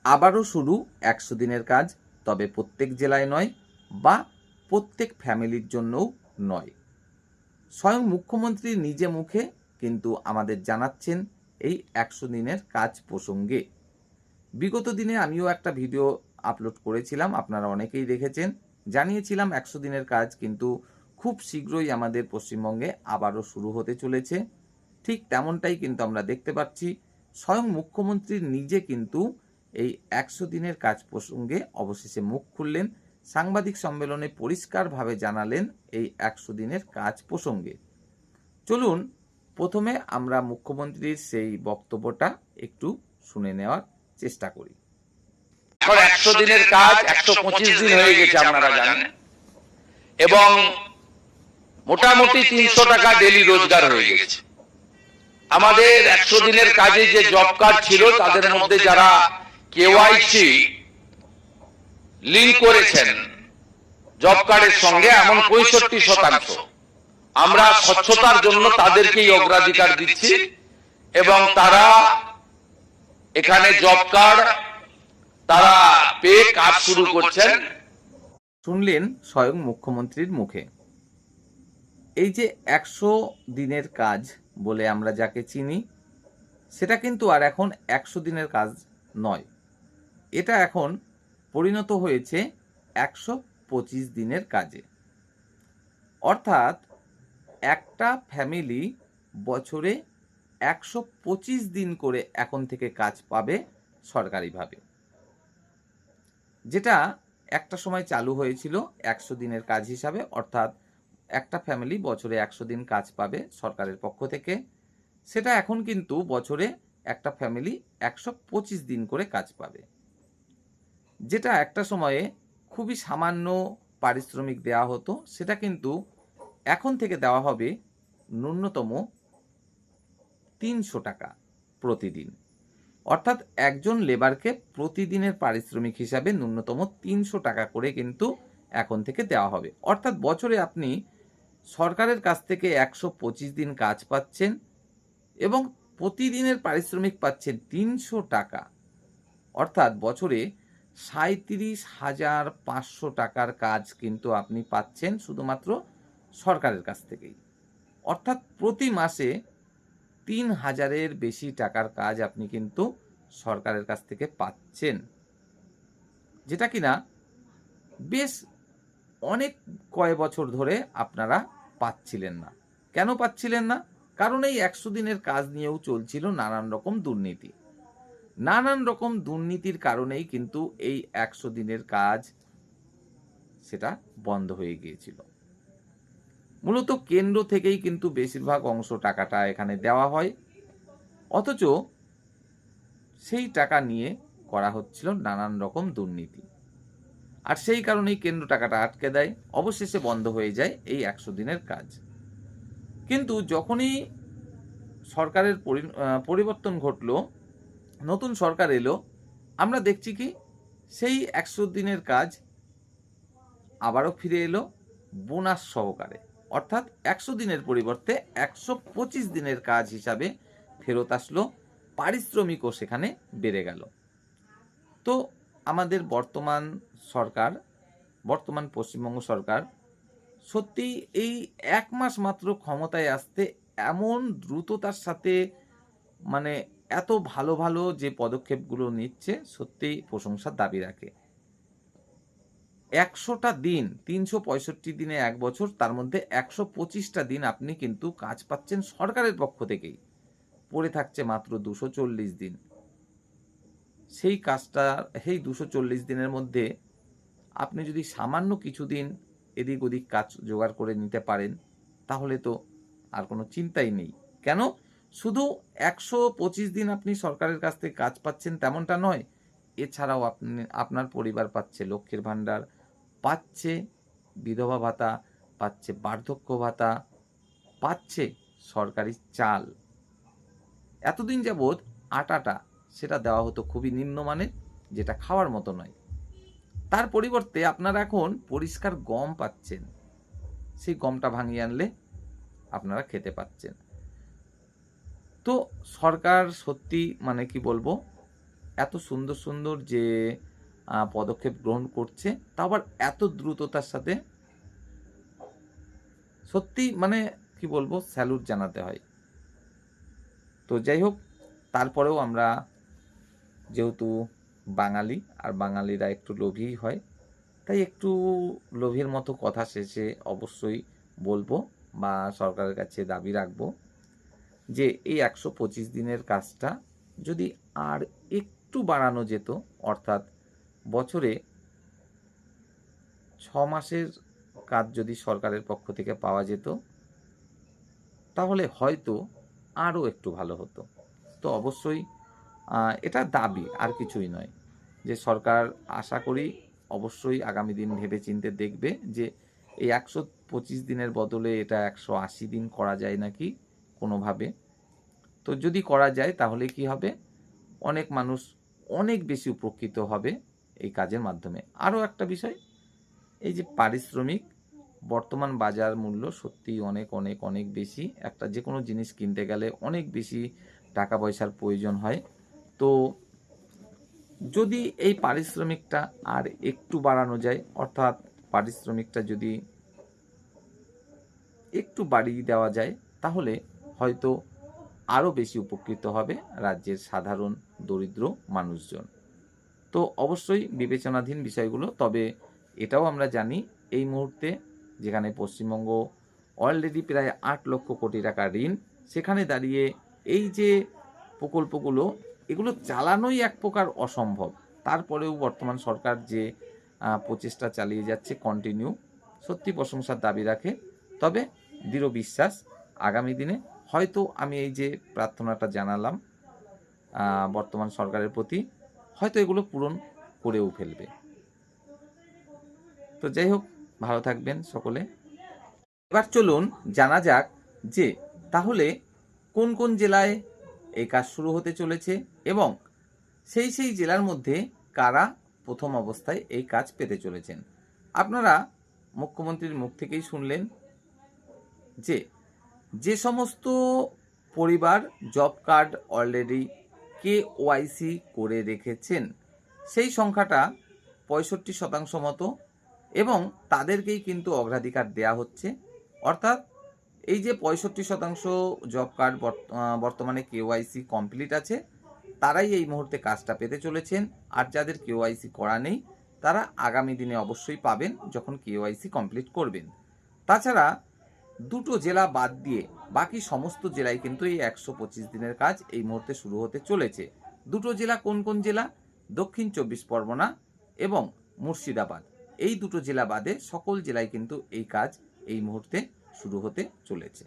আবারও শুরু 100 দিনের কাজ, তবে প্রত্যেক জেলায় নয় বা প্রত্যেক ফ্যামিলির জন্যও নয়। স্বয়ং মুখ্যমন্ত্রী নিজে মুখে কিন্তু আমাদের জানাচ্ছেন এই 100 দিনের কাজ প্রসঙ্গে। বিগত দিনে আমিও একটা ভিডিও আপলোড করেছিলাম, আপনারা অনেকেই দেখেছেন। জানিয়েছিলাম 100 দিনের কাজ কিন্তু খুব শীঘ্রই আমাদের পশ্চিমবঙ্গে আবারও শুরু হতে চলেছে। ঠিক তেমনটাই কিন্তু আমরা দেখতে পাচ্ছি। স্বয়ং মুখ্যমন্ত্রী নিজে কিন্তু এই 100 দিনের কাজ প্রসঙ্গে অবশেষে মুখ খুললেন, সাংবাদিক সম্মেলনে পরিষ্কারভাবে জানালেন এই 100 দিনের কাজ প্রসঙ্গে। চলুন প্রথমে আমরা মুখ্যমন্ত্রীর সেই বক্তব্যটা একটু শুনে নেওয়ার চেষ্টা করি। এখন 100 দিনের কাজ 125 দিন হয়ে গেছে আপনারা জানেন, এবং মোটামুটি 300 টাকা ডেলি রোজগার হয়ে গেছে। আমাদের 100 দিনের কাজে যে জব কার্ড ছিল তাদের মধ্যে যারা কেওয়াইসি লিংক করেছেন জব কার্ডের সঙ্গে, এমন 65%, আমরা স্বচ্ছতার জন্য তাদেরকেই অগ্রাধিকার দিচ্ছি এবং তারা এখানে জব কার্ড তারা পেয়ে কাজ শুরু করছেন। শুনলেন স্বয়ং মুখ্যমন্ত্রীর মুখে। এই যে 100 দিনের কাজ বলে আমরা যাকে চিনি, সেটা কিন্তু আর এখন 100 দিনের কাজ নয়। এটা এখন পরিণত হয়েছে 125 দিনের কাজে। অর্থাৎ একটা ফ্যামিলি বছরে 125 দিন করে এখন থেকে কাজ পাবে সরকারিভাবে। যেটা একটা সময় চালু হয়েছিল 100 দিনের কাজ হিসাবে, অর্থাৎ একটা ফ্যামিলি বছরে 100 দিন কাজ পাবে সরকারের পক্ষ থেকে। সেটা এখন কিন্তু বছরে একটা ফ্যামিলি 125 দিন করে কাজ পাবে, যেটা একটা সময়ে খুবই সামান্য পারিশ্রমিক দেওয়া হতো, সেটা কিন্তু এখন থেকে দেওয়া হবে ন্যূনতম 300 টাকা প্রতিদিন। অর্থাৎ একজন লেবারকে প্রতিদিনের পারিশ্রমিক হিসাবে ন্যূনতম 300 টাকা করে কিন্তু এখন থেকে দেওয়া হবে। অর্থাৎ বছরে আপনি সরকারের কাছ থেকে 125 দিন কাজ পাচ্ছেন এবং প্রতিদিনের পারিশ্রমিক পাচ্ছেন 300 টাকা। অর্থাৎ বছরে 37,500 টাকার কাজ কিন্তু আপনি পাচ্ছেন শুধুমাত্র সরকারের কাছ থেকেই। অর্থাৎ প্রতি মাসে 3,000-এর বেশি টাকার কাজ আপনি কিন্তু সরকারের কাছ থেকে পাচ্ছেন, যেটা কিনা বেশ অনেক কয়েক বছর ধরে আপনারা পাচ্ছিলেন না। কেন পাচ্ছিলেন না? কারণ এই 100 দিনের কাজ নিয়েও চলছিল নানান রকম দুর্নীতি। নানান রকম দুর্নীতির কারণেই কিন্তু এই 100 দিনের কাজ সেটা বন্ধ হয়ে গিয়েছিল। মূলত কেন্দ্র থেকেই কিন্তু বেশিরভাগ অংশ টাকাটা এখানে দেওয়া হয়, অথচ সেই টাকা নিয়ে করা হচ্ছিল নানান রকম দুর্নীতি। আর সেই কারণেই কেন্দ্র টাকাটা আটকে দেয়, অবশেষে বন্ধ হয়ে যায় এই 100 দিনের কাজ। কিন্তু যখনই সরকারের পরিবর্তন ঘটলো, নতুন সরকার এলো, আমরা দেখছি কি সেই 100 দিনের কাজ আবারও ফিরে এলো বোনাস সহকারে। অর্থাৎ 100 দিনের পরিবর্তে 125 দিনের কাজ হিসাবে ফেরত আসলো, পারিশ্রমিকও সেখানে বেড়ে গেল। তো আমাদের বর্তমান পশ্চিমবঙ্গ সরকার সত্যি এই 1 মাস মাত্র ক্ষমতায় আসতে এমন দ্রুততার সাথে মানে এত ভালো ভালো যে পদক্ষেপগুলো নিচ্ছে, সত্যিই প্রশংসার দাবি রাখে। 100টা দিন, 365 দিনে 1 বছর, তার মধ্যে 125টা দিন আপনি কিন্তু কাজ পাচ্ছেন সরকারের পক্ষ থেকেই। পড়ে থাকছে মাত্র 240 দিন। সেই কাজটা, সেই 240 দিনের মধ্যে আপনি যদি সামান্য কিছুদিন এদিক ওদিক কাজ জোগাড় করে নিতে পারেন, তাহলে তো আর কোনো চিন্তাই নেই। কেন? শুধু 125 দিন আপনি সরকারের কাছ থেকে কাজ পাচ্ছেন তেমনটা নয়, এছাড়াও আপনার পরিবার পাচ্ছে লক্ষ্মীর ভাণ্ডার, পাচ্ছে বিধবা ভাতা, পাচ্ছে বার্ধক্য ভাতা, পাচ্ছে সরকারি চাল। এতদিন যাবৎ আটাটা সেটা দেওয়া হতো খুবই নিম্নমানের, যেটা খাওয়ার মতো নয়। তার পরিবর্তে আপনারা এখন পরিষ্কার গম পাচ্ছেন, সেই গমটা ভাঙিয়ে আনলে আপনারা খেতে পাচ্ছেন। তো সরকার সত্যি কি বলবো, এত সুন্দর সুন্দর যে পদক্ষেপ গ্রহণ করছে, তা আবার এত দ্রুততার সাথে, সত্যি মানে কি বলবো, স্যালুট জানাতে হয়। তো যাই হোক, তারপরেও আমরা যেহেতু বাঙালি, আর বাঙালিরা একটু লোভী হয়, তাই একটু লোভের মতো কথা শেষে অবশ্যই বলবো বা সরকারের কাছে দাবি রাখবো যে এই 125 দিনের কাজটা যদি আর একটু বাড়ানো যেত, অর্থাৎ বছরে 6 মাসের কাজ যদি সরকারের পক্ষ থেকে পাওয়া যেত, তাহলে হয়তো আরও একটু ভালো হতো। তো অবশ্যই এটা দাবি, আর কিছুই নয়, যে সরকার আশা করি অবশ্যই আগামী দিন ভেবেচিন্তে দেখবে যে এই 125 দিনের বদলে এটা 180 দিন করা যায় নাকি কোনোভাবে। তো যদি করা যায় তাহলে কি হবে, অনেক মানুষ অনেক বেশি উপকৃত হবে এই কাজের মাধ্যমে। আরও একটা বিষয়, এই যে পারিশ্রমিক, বর্তমান বাজার মূল্য সত্যিই অনেক অনেক অনেক বেশি। একটা যে কোনো জিনিস কিনতে গেলে অনেক বেশি টাকা পয়সার প্রয়োজন হয়। তো যদি এই পারিশ্রমিকটা আর একটু বাড়ানো যায়, অর্থাৎ পারিশ্রমিকটা যদি একটু বাড়িয়ে দেওয়া যায়, তাহলে হয়তো আরও বেশি উপকৃত হবে রাজ্যের সাধারণ দরিদ্র মানুষজন। তো অবশ্যই বিবেচনাধীন বিষয়গুলো। তবে এটাও আমরা জানি, এই মুহূর্তে যেখানে পশ্চিমবঙ্গ অলরেডি প্রায় 8 লক্ষ কোটি টাকা ঋণ, সেখানে দাঁড়িয়ে এই যে প্রকল্পগুলো, এগুলো চালানোই এক প্রকার অসম্ভব। তারপরেও বর্তমান সরকার যে প্রচেষ্টা চালিয়ে যাচ্ছে কন্টিনিউ, সত্যি প্রশংসার দাবি রাখে। তবে দৃঢ় বিশ্বাস আগামী দিনে হয়তো আমি এই যে প্রার্থনাটা জানালাম বর্তমান সরকারের প্রতি, হয়তো এগুলো পূরণ করেও ফেলবে। তো যাই হোক, ভালো থাকবেন সকলে। এবার চলুন জানা যাক যে তাহলে কোন কোন জেলায় এই কাজ শুরু হতে চলেছে এবং সেই সেই জেলার মধ্যে কারা প্রথম অবস্থায় এই কাজ পেতে চলেছেন। আপনারা মুখ্যমন্ত্রীর মুখ থেকেই শুনলেন যে যে সমস্ত পরিবার জব কার্ড অলরেডি KYC করে রেখেছেন, সেই সংখ্যাটা 65% মতো, এবং তাদেরকেই কিন্তু অগ্রাধিকার দেয়া হচ্ছে। অর্থাৎ এই যে 65% জব কার্ড বর্তমানে KYC কমপ্লিট আছে, তারাই এই মুহূর্তে কাজটা পেতে চলেছেন। আর যাদের KYC করা নেই, তারা আগামী দিনে অবশ্যই পাবেন যখন KYC কমপ্লিট করবেন। তাছাড়া দুটো জেলা বাদ দিয়ে বাকি সমস্ত জেলায় কিন্তু এই 125 দিনের কাজ এই মুহূর্তে শুরু হতে চলেছে। দুটো জেলা কোন কোন জেলা? দক্ষিণ 24 পরগনা এবং মুর্শিদাবাদ। এই দুটো জেলা বাদে সকল জেলায় কিন্তু এই কাজ এই মুহূর্তে শুরু হতে চলেছে।